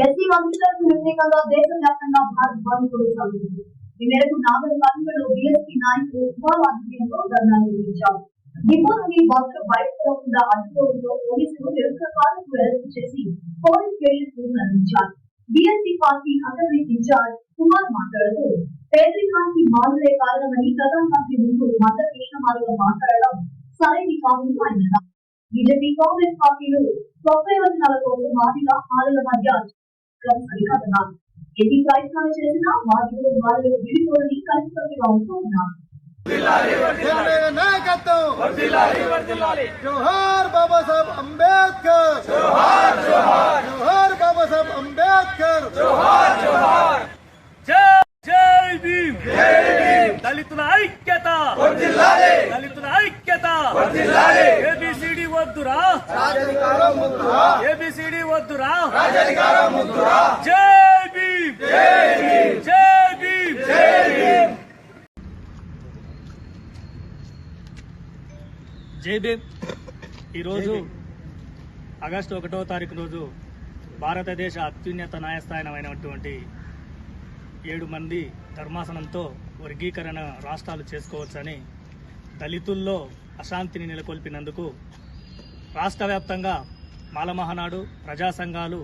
SC వంశులకు వ్యతిరేకంగా దేశవ్యాప్తంగా భారత్ బంద్ కొనసాగుతుంది. ఈ మేరకు నాగర్ కర్నూలులో బీఎస్పీ నాయకులు కుమార్ ఆధ్వర్యంలో ధర్నా నిర్వహించారు. డిపో నుండి బస్సులు బయటకు రాకుండా అడ్డుకోవడంతో పోలీసులు నిరసనకారులకు అరెస్టు చేసి పోలీస్ స్టేషన్ అందించారు. BSP party academic incharge Kumar మాట్లాడుతూ పేదరికానికి మారులే కారణమని ప్రధానమంత్రి ముందు మద్దతు కృష్ణమాదిగా మాట్లాడడం సరైన కాదని ఆయన అన్నారు. బీజేపీ కాంగ్రెస్ పార్టీలు స్వప్రయోజనాల కోసం మాదిగా హాలుల మధ్య సరికాదన్నారు. ఎన్ని ప్రయత్నాలు చేసినా వారిలో వారిలో విడిపోవని కలిసికట్టుగా ఉంటున్నారు. జోహార్ బాబా సాహెబ్ అంబేద్కర్, జోహార్ జోహార్, జోహార్ బాబా సాహెబ్ అంబేద్కర్, జోహార్ జోహార్. జై భీమ్, జై భీమ్. దళితుల ఐక్యత వర్ధిల్లాలి, దళితుల ఐక్యత వర్ధిల్లాలి. ఏబిసిడి వద్దురా రాజధికారం ముద్దురా, ఏబిసిడి వద్దురా రాజధికారం ముద్దురా. జై భీమ్, జై భీమ్, జై భీమ్, జై భీమ్. జై భీమ్. ఈరోజు ఆగస్టు 1వ తారీఖు రోజు భారతదేశ అత్యున్నత న్యాయస్థానమైనటువంటి 7 మంది ధర్మాసనంతో వర్గీకరణ రాష్ట్రాలు చేసుకోవచ్చని దళితుల్లో అశాంతిని నెలకొల్పినందుకు రాష్ట్ర వ్యాప్తంగా మాలమహనాడు ప్రజా సంఘాలు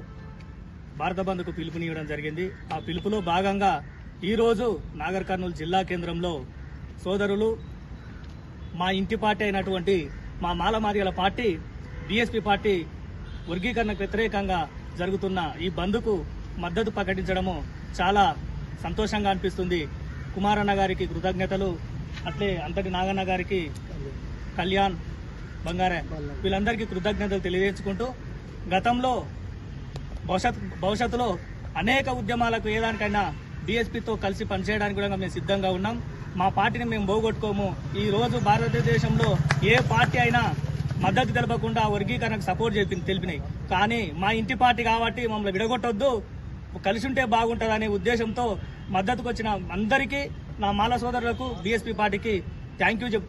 భారత బంద్కు పిలుపునివ్వడం జరిగింది. ఆ పిలుపులో భాగంగా ఈరోజు నాగర్ కర్నూలు జిల్లా కేంద్రంలో సోదరులు మా ఇంటి పార్టీ అయినటువంటి మా మాలమాదిగల పార్టీ బీఎస్పీ పార్టీ వర్గీకరణకు వ్యతిరేకంగా జరుగుతున్న ఈ బంద్కు మద్దతు ప్రకటించడము చాలా సంతోషంగా అనిపిస్తుంది. కుమారన్న గారికి కృతజ్ఞతలు, అట్లే అంతటి నాగన్న గారికి, కళ్యాణ్ బంగారే, వీళ్ళందరికీ కృతజ్ఞతలు తెలియజేసుకుంటూ గతంలో భవిష్యత్తులో అనేక ఉద్యమాలకు ఏదానికైనా బీఎస్పీతో కలిసి పనిచేయడానికి కూడా మేము సిద్ధంగా ఉన్నాం. మా పార్టీని మేము పోగొట్టుకోము. ఈ రోజు భారతదేశంలో ఏ పార్టీ అయినా మద్దతు తెలపకుండా వర్గీకరణకు సపోర్ట్ తెలిపినాయి. కానీ మా ఇంటి పార్టీ కాబట్టి మమ్మల్ని విడగొట్టొద్దు, కలిసి ఉంటే బాగుంటుందనే ఉద్దేశంతో మద్దతుకు వచ్చిన అందరికీ, నా మాల సోదరులకు, బీఎస్పీ పార్టీకి థ్యాంక్ యూ చెప్తాను.